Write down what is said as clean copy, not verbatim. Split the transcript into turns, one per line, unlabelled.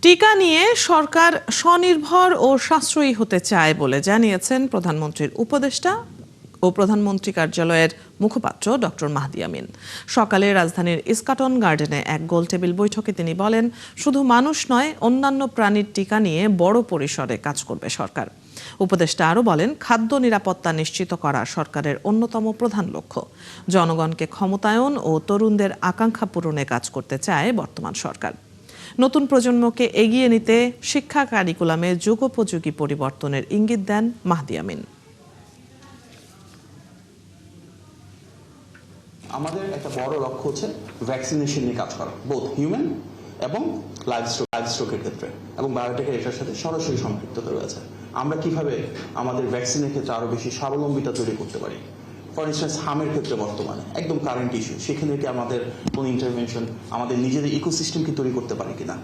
টিকা নিয়ে সরকার স্বনির্ভর ও সাশ্রয়ী হতে চায় বলে জানিয়েছেন প্রধানমন্ত্রীর উপদেষ্টা ও প্রধানমন্ত্রী কার্যালয়ের মুখপাত্র ডক্টর মাহদি আমিন। সকালে রাজধানীর ইস্কাটন গার্ডেনে এক গোলটেবিল বৈঠকে তিনি বলেন, শুধু মানুষ নয়, অন্যান্য প্রাণীর টিকা নিয়ে বড় পরিসরে কাজ করবে সরকার। উপদেষ্টা আরও বলেন, খাদ্য নিরাপত্তা নিশ্চিত করা সরকারের অন্যতম প্রধান লক্ষ্য। জনগণকে ক্ষমতায়ন ও তরুণদের আকাঙ্ক্ষা পূরণে কাজ করতে চায় বর্তমান সরকার। নতুন প্রজন্মকে এগিয়ে নিতে শিক্ষা কারিকুলামে যুগোপযোগী পরিবর্তনের ইঙ্গিত দেন মাহদি আমিন।
আমাদের একটা বড় লক্ষ্য হচ্ছে ভ্যাকসিনেশন নিয়ে কাজ করা, বোথ হিউম্যান এবং লাইভস্টকের ক্ষেত্রে, এবং বায়োটেকের এটার সাথে সরাসরি সম্পৃক্ততা রয়েছে। আমরা কিভাবে আমাদের ভ্যাকসিনের ক্ষেত্রে আরো বেশি স্বাবলম্বিতা তৈরি করতে পারি। ফর ইনস্ট্যান্স হামের ক্ষেত্রে বর্তমানে একদম কারেন্ট ইস্যু, সেখানে কি আমাদের কোন ইন্টারভেনশন আমাদের নিজেদের ইকোসিস্টেমকে তৈরি করতে পারি কিনা।